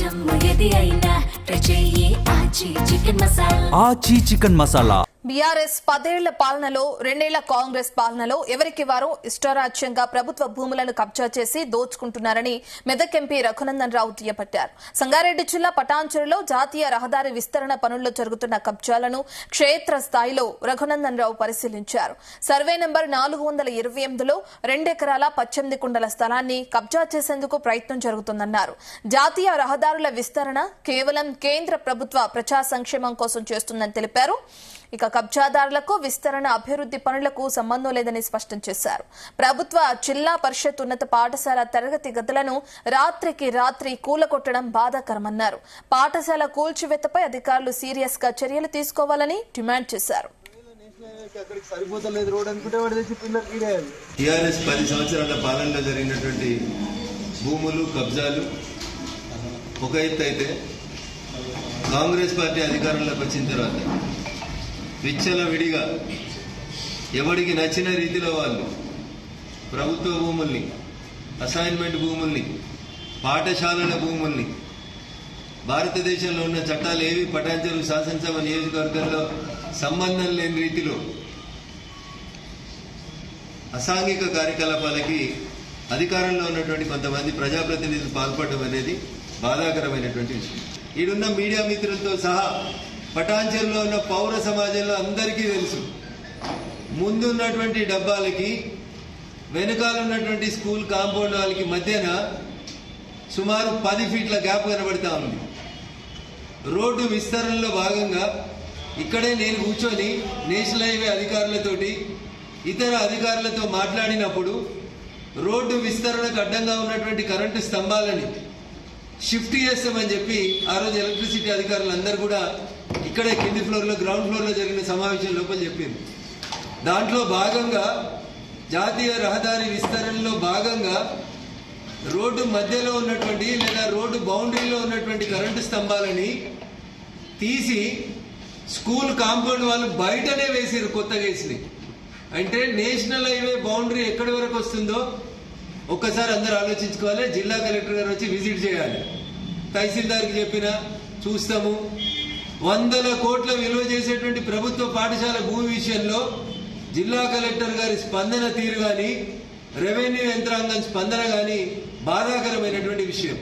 జమ్ము ఏది అయినా ట్రై చెయ్యి ఆచి చికెన్ మసాలా. బీఆర్ఎస్ 10 ఏళ్ల పాలనలో 2 ఏళ్ల కాంగ్రెస్ పాలనలో ఎవరికి వారు ఇష్టారాజ్యంగా ప్రభుత్వ భూములను కబ్జా చేసి దోచుకుంటున్నారని మెదక్ ఎంపీ రఘునందన్ రావు దుయ్యబట్టారు. సంగారెడ్డి జిల్లా పటాన్చెరులో జాతీయ రహదారి విస్తరణ పనుల్లో జరుగుతున్న కబ్జాలను క్షేత్ర స్థాయిలో రఘునందన్ రావు పరిశీలించారు. సర్వే నంబర్ 428లో 2 ఎకరాల 18 కుండల స్థలాన్ని కబ్జా చేసేందుకు ప్రయత్నం జరుగుతుందన్నారు. జాతీయ రహదారుల విస్తరణ కేవలం కేంద్ర ప్రభుత్వ ప్రజా సంక్షేమం కోసం చేస్తుందని తెలిపారు. ఇక కబ్జాదారులకు విస్తరణ అభివృద్ది పనులకు సంబంధం లేదని స్పష్టం చేశారు. ప్రభుత్వ జిల్లా పరిషత్ ఉన్నత పాఠశాల తరగతి గదులను రాత్రికి రాత్రి కూలగొట్టడం బాధాకరమన్నారు. పాఠశాల కూల్చివేతపై అధికారులు సీరియస్ గా చర్యలు తీసుకోవాలని డిమాండ్ చేశారు. టీఆర్ఎస్ 10 సంవత్సరాల పాలనలో జరిగినటువంటి భూములు కబ్జాలు ఒక ఎత్తు అయితే, కాంగ్రెస్ పార్టీ అధికారంలోకి వచ్చిన తర్వాత విచ్చలవిడిగా ఎవడికి నచ్చిన రీతిలో వాళ్ళు ప్రభుత్వ భూముల్ని, అసైన్మెంట్ భూముల్ని, పాఠశాలల భూముల్ని, భారతదేశంలో ఉన్న చట్టాలు ఏవి పటాన్చెరు శాసనసభ నియోజకవర్గంలో సంబంధం లేని రీతిలో అసాంఘిక కార్యకలాపాలకి అధికారంలో ఉన్నటువంటి కొంతమంది ప్రజాప్రతినిధులు పాల్పడడం అనేది బాధాకరమైనటువంటి విషయం. ఈడున్న మీడియా మిత్రులతో సహా పటాన్చెరులో ఉన్న పౌర సమాజంలో అందరికీ తెలుసు, ముందున్నటువంటి డబ్బాలకి వెనుకాల ఉన్నటువంటి స్కూల్ కాంపౌండ్ వాళ్ళకి మధ్యన సుమారు 10 ఫీట్ల గ్యాప్ కనబడతా ఉంది. రోడ్డు విస్తరణలో భాగంగా ఇక్కడే నేను కూర్చొని నేషనల్ హైవే అధికారులతోటి ఇతర అధికారులతో మాట్లాడినప్పుడు రోడ్డు విస్తరణకు అడ్డంగా ఉన్నటువంటి కరెంటు స్తంభాలని షిఫ్ట్ చేస్తామని చెప్పి ఆ రోజు ఎలక్ట్రిసిటీ అధికారులు అందరూ కూడా ఇక్కడే కింది ఫ్లోర్లో, గ్రౌండ్ ఫ్లోర్లో జరిగిన సమావేశం లోపల చెప్పింది. దాంట్లో భాగంగా జాతీయ రహదారి విస్తరణలో భాగంగా రోడ్డు మధ్యలో ఉన్నటువంటి లేదా రోడ్డు బౌండరీలో ఉన్నటువంటి కరెంటు స్తంభాలని తీసి స్కూల్ కాంపౌండ్ వాళ్ళు బయటనే వేసారు, కొత్తగా వేసి. అంటే నేషనల్ హైవే బౌండరీ ఎక్కడి వరకు వస్తుందో ఒక్కసారి అందరూ ఆలోచించుకోవాలి. జిల్లా కలెక్టర్ గారు వచ్చి విజిట్ చేయాలి. తహసీల్దార్కి చెప్పినా చూస్తాము. 100 కోట్ల విలువ చేసేటువంటి ప్రభుత్వ పాఠశాల భూమి విషయంలో జిల్లా కలెక్టర్ గారి స్పందన తీరు గాని, రెవెన్యూ యంత్రాంగం స్పందన గాని బాధాకరమైనటువంటి విషయం.